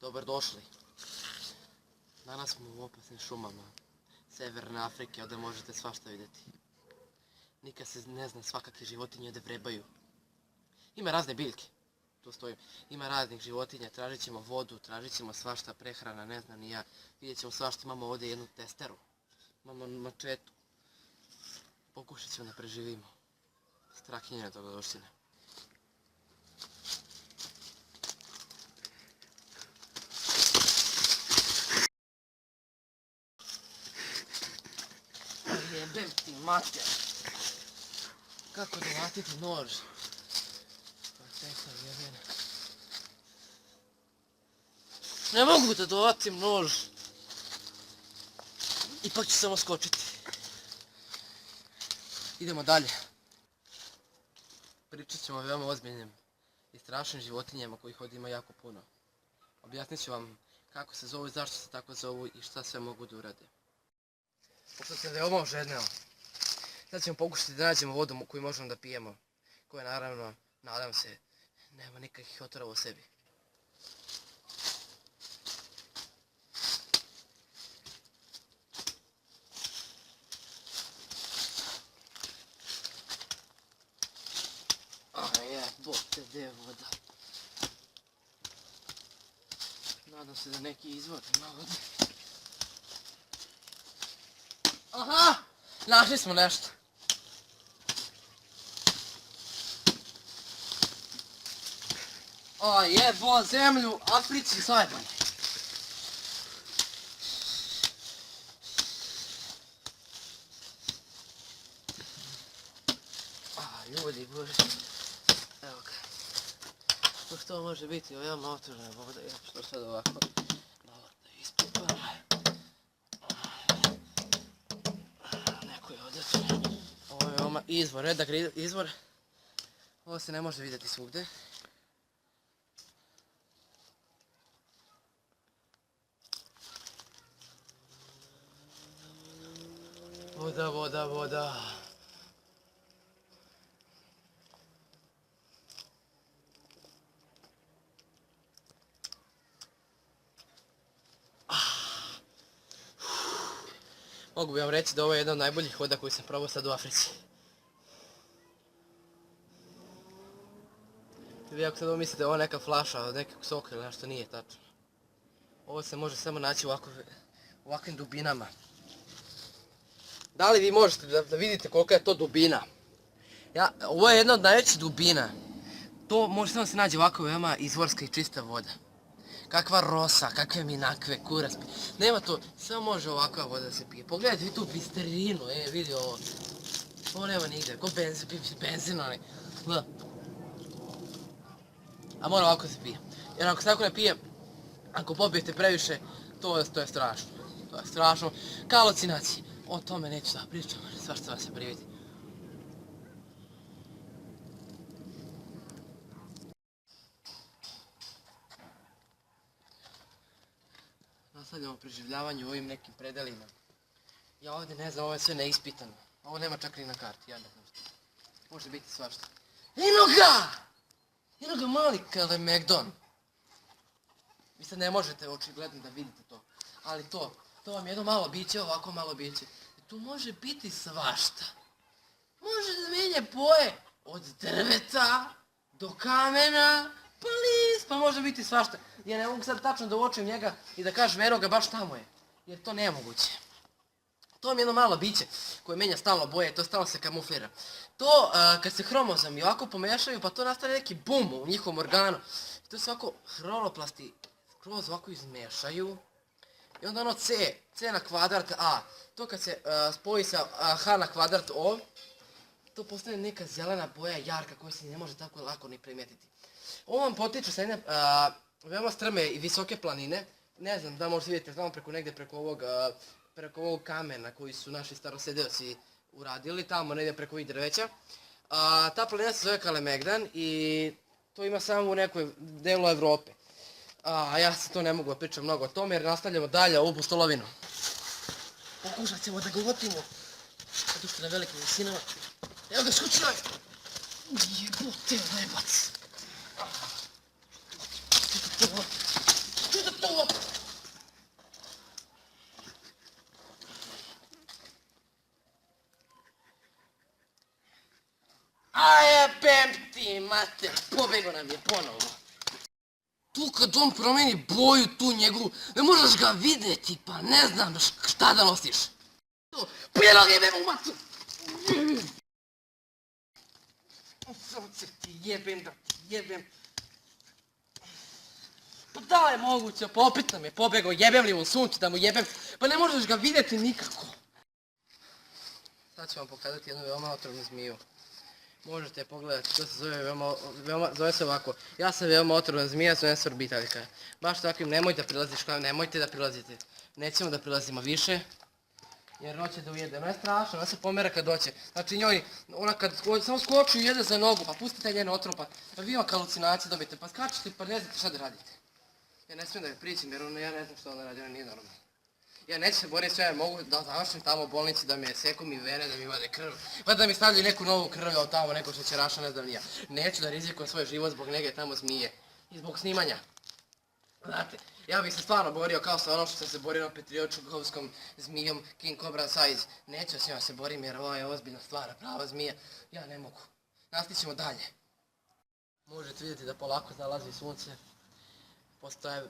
Dobrodošli. Danas smo u opasnim šumama Severne Afrike, ovdje možete svašta vidjeti. Nikad se ne zna, svakakve životinje ovdje vrebaju. Ima razne biljke, tu stojim. Ima raznih životinja, tražit ćemo vodu, tražit ćemo svašta, prehrana, ne znam ni ja. Vidjet ćemo svašta, imamo ovdje jednu testeru. Imamo mačetu. Pokušat ćemo da preživimo. Strahinjene dobrodošljine. Jebem ti mater. Kako dovatiti nož? Ne mogu da dovatim nož. Ipak ću samo skočiti. Idemo dalje. Pričat ćemo o veoma ozbiljnim i strašnim životinjama kojih ovdje ima jako puno. Objasnit ću vam kako se zovu i zašto se tako zovu i šta sve mogu da urade. Pošto sam veoma ožedneo, sad ćemo pokušati da nađemo vodu koju možemo da pijemo, koja naravno, nadam se, nema nikakvih otrova u sebi. Jebote, gdje je voda? Nadam se da neki izvor ima vode. Aha! Našli smo nešto. O jebo zemlju, Africi zajebani. Ljudi bože. Evo ga. Što može biti veoma otvorena voda, ja ću to sad ovako malo da ispupam. Neko je ovdje. Ovo je veoma izvor, redak izvor. Ovo se ne može vidjeti svugdje. Voda, voda, voda. Mogu bi vam reći da ovo je jedna od najboljih voda koju sam probao sad u Africi. Vi ako sad ovo mislite da je ovo neka flaša od nekog soka ili nešto, nije tačno. Ovo se može samo naći u ovakvim dubinama. Da li vi možete da vidite kolika je to dubina? Ovo je jedna od najvećih dubina. To može samo se nađe ovako veoma izvorska i čista voda. Kakva rosa, kakve minakve, kurac. Nema to, samo može ovakva voda da se pije. Pogledajte vi tu bisterinu, vidi ovo. Ovo nema nigde, ko benzin onaj. A mora ovako da se pije. Jer ako se tako ne pije, ako popijete previše, to je strašno. To je strašno. Kao halucinacije. O tome neću da pričam, svašta vam se prividi. Nastavljamo preživljavanje u ovim nekim predelima. Ja ovdje ne znam, ovo je sve neispitano. Ovo nema čak ni na karti, ja ne znam što. Može biti svašta. Eno ga! Eno ga mali Kalemegdon. Vi sad ne možete očigledno da vidite to. Ali to vam je jedno malo biće, ovako malo biće. I tu može biti svašta. Može da menja boje od drveta do kamena, pa list, pa može biti svašta. Ja ne mogu sad tačno da uočim njega i da kažem eno ga baš tamo je. Jer to nemoguće. To vam je jedno malo biće koje menja stalno boje, to stalno se kamuflira. To kad se hromozomi ovako pomešaju, pa to nastane neki bum u njihovom organu. I to se ovako hronoplasti skroz ovako izmešaju. I onda ono C na kvadrat A. To kad se spoji sa H na kvadrat O, to postane neka zelena boja jarka koja se ne može tako lako ni primijetiti. Ovo vam potiče sa jedne veoma strme i visoke planine. Ne znam da možete vidjeti tamo preko ovog kamena koji su naši starosedeoci uradili, tamo negdje preko ovih drveća. Ta planina se zove Kalemegdan i to ima samo u nekoj delu Evrope. A ja se to ne mogu da pričam mnogo o tome jer nastavljamo dalje ovu pustolovinu. Pokušat ćemo da ga uvotimo. Zato što na velikim visinama. Evo ga, skući joj! Jebote, lebac! Što da mater, pobego nam je ponovo. Tu kad on promeni boju, tu njegovu, ne možeš ga vidjeti, pa ne znam šta da nosiš. Prijedlog jebem u macu! Sunce ti jebem da ti jebem. Pa da je moguće, pa opet nam je pobegao, jebem li mu sunce da mu jebem, pa ne možeš ga vidjeti nikako. Sad ću vam pokazati jednu veoma otrovnu zmiju. Možete pogledati, to se zove se ovako. Ja sam veoma otrovna zmija, zove se orbitaljka. Baš takvim nemojte da prilaziš, nemojte da prilazite. Nećemo da prilazimo više, jer hoće da ujede. Ona je strašna, ona se pomera kad doće. Znači njoj, ona kad samo skoči i jede za nogu, pa pustite njene otrov, pa vi imate halucinacije dobijete, pa skačete pa ne znate šta da radite. Ja ne smijem da joj pričam jer ja ne znam što ona radi, ona nije normalna. Ja neću se boriti sve, ja mogu da završim tamo u bolnici, da me seku mi vene, da mi vade krv, pa da mi stavljaju neku novu krv od tamo, neko šećeraša, ne znam ni ja. Neću da rizikujem svoj život zbog neke tamo zmije i zbog snimanja. Znate, ja bih se stvarno borio kao sa ono što sam se borio na Petriočukovskom zmijom King Cobra Size. Neću s njom se borim jer ovo je ozbiljna stvar, prava zmija. Ja ne mogu. Nastavit ćemo dalje. Možete vidjeti da polako zalazi sunce.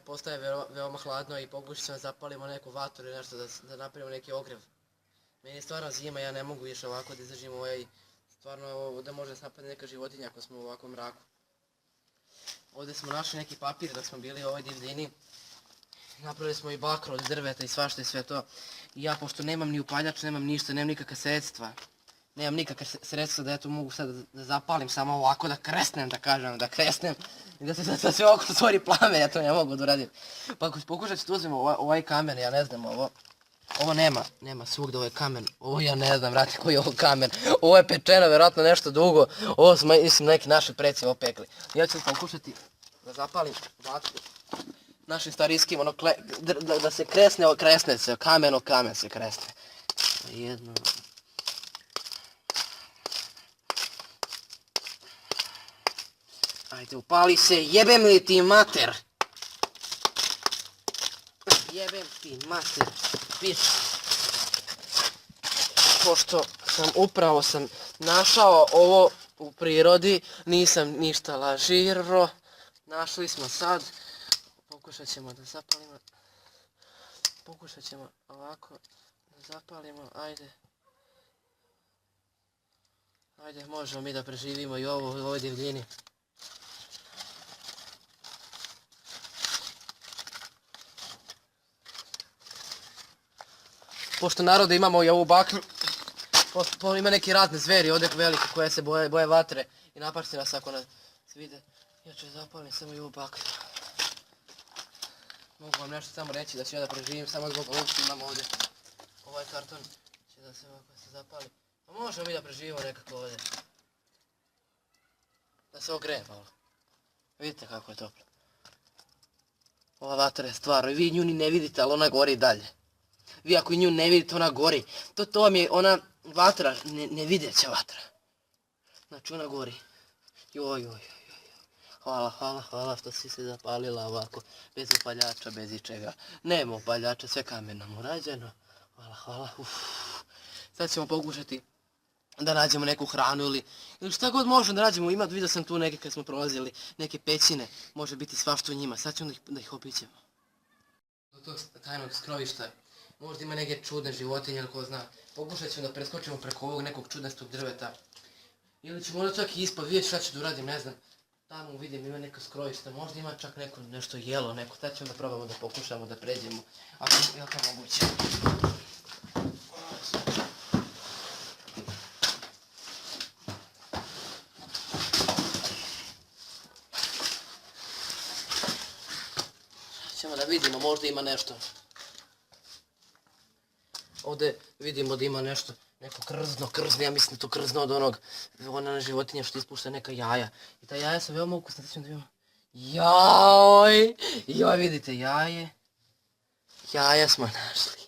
Postaje veoma hladno i pokušat ćemo da zapalimo neku vatru ili nešto da napravimo neki ogrev. Meni je stvarno zima, ja ne mogu više ovako da izdržim ovaj, stvarno ovdje može se napadne neka životinja ako smo u ovakvom mraku. Ovdje smo našli neki papir dok smo bili u ovoj divljini. Napravili smo i bakro od drveta i svašta i sve to. I ja pošto nemam ni upaljač, nemam ništa, nemam nikakve sredstva. Nemam nikakve sredstva da ja tu mogu sad da zapalim samo ovako, da kresnem, da kažem, da kresnem. I da se sve oko stvori plame, ja to ne mogu da uradim. Pa ako pokušat ću da uzmem ovaj kamen, ja ne znam ovo. Ovo nema svugdje, ovo je kamen. Ovo ja ne znam, vrati, koji je ovo kamen. Ovo je pečeno, vjerojatno nešto dugo. Ovo su, mislim, neki naši preci opekli. Ja ću pokušati da zapalim vatru našim starijskim, ono, da se kresne se, kamen se kresne. Jedno... Ajde, upali se, jebem li ti mater? Jebem ti mater, piš. Pošto upravo sam našao ovo u prirodi, nisam ništa lažirao. Našli smo sad, pokušat ćemo da zapalimo. Pokušat ćemo ovako da zapalimo, ajde. Ajde, možemo mi da preživimo i ovo u ovoj divljini. Pošto narode imamo i ovu bakru, ima neki razne zveri ovdje velike koje se boje vatre i napašće nas ako nas vide. Ja ću zapalim samo i ovu bakru. Mogu vam nešto samo reći da ću ja da preživim samo zbog ovog što imamo ovdje. Ovaj karton će da se ovako zapali. Pa možemo mi da preživimo nekako ovdje. Da se ogreje malo. Vidite kako je toplo. Ova vatra je stvarno, vi nju ni ne vidite, ali ona gori dalje. Vi ako nju ne vidite, ona gori. To vam je ona vatra, nevidjeća vatra. Znači ona gori. Joj. Hvala što si se zapalila ovako. Bez upaljača, bez ičega. Nema upaljača, sve kamenom urađeno. Hvala. Sad ćemo pokušati da nađemo neku hranu ili šta god možemo da nađemo. Vidio sam tu neke kad smo prolazili, neke pećine. Može biti svašta u njima. Sad ćemo da ih obićemo. Do tog tajnog skrovišta možda ima neke čudne životinje ili ko zna. Pokušat ćemo da preskočimo preko ovog nekog čudnestog drveta. Ili ćemo onda čak i ispod, vidjeti šta ću da uradim, ne znam. Tamo vidim ima neko skrovište, možda ima čak nešto jelo, sad ćemo da probamo da pokušamo da pređemo. Ako je to moguće. Ćemo da vidimo, možda ima nešto. Ovdje vidimo da ima nešto, neko krzno, ja mislim da to krzno od ona životinja što ispušta neka jaja. I ta jaja su veoma ukusna, da ćemo da vidimo. Joj, vidite jaje. Jaja smo našli.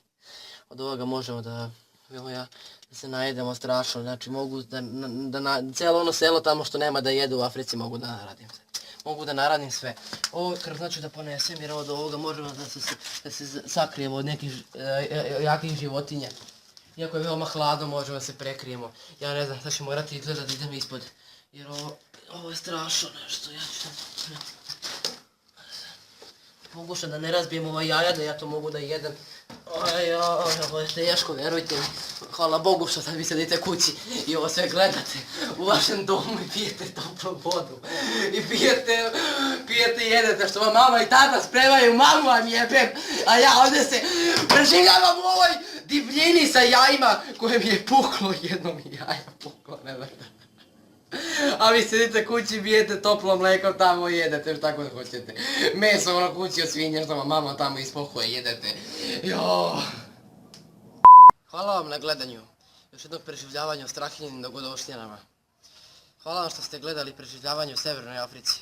Od ovoga možemo da se najedemo strašno, znači mogu cijelo ono selo tamo što nema da jedu u Africi mogu da naradim sve. Mogu da naradim sve. Ovo krzno ću da ponesem jer od ovoga možemo da se sakrijemo od nekih jakih životinja. Iako je veoma hladno možemo da se prekrijemo. Ja ne znam, sad ću morati izgleda da idem Jer ovo je strašno nešto, ja ću pokušam da ne razbijem ova jaja, da ja to mogu da jedem. Ovo je teško, verujte mi. Hvala Bogu što sad vi sedite kući i ovo sve gledate u vašem domu i pijete toplu vodu. I pijete i jedete što vam mama i tata spremaju, mamu vam jebem, a ja ovdje se preživljavam u ovoj divljini sa jajima koje mi je puklo, jedno mi jaja puklo, ne vrta. A vi sedite kući, pijete toplo mlijeko tamo i jedete što tako hoćete. Meso ono kući od svinje što vam mama tamo ispohuje, jedete. Joooo. Hvala vam na gledanju. Još jednog preživljavanja u Strahinjinim dogodoštjenama. Hvala vam što ste gledali preživljavanje u Severnoj Africi.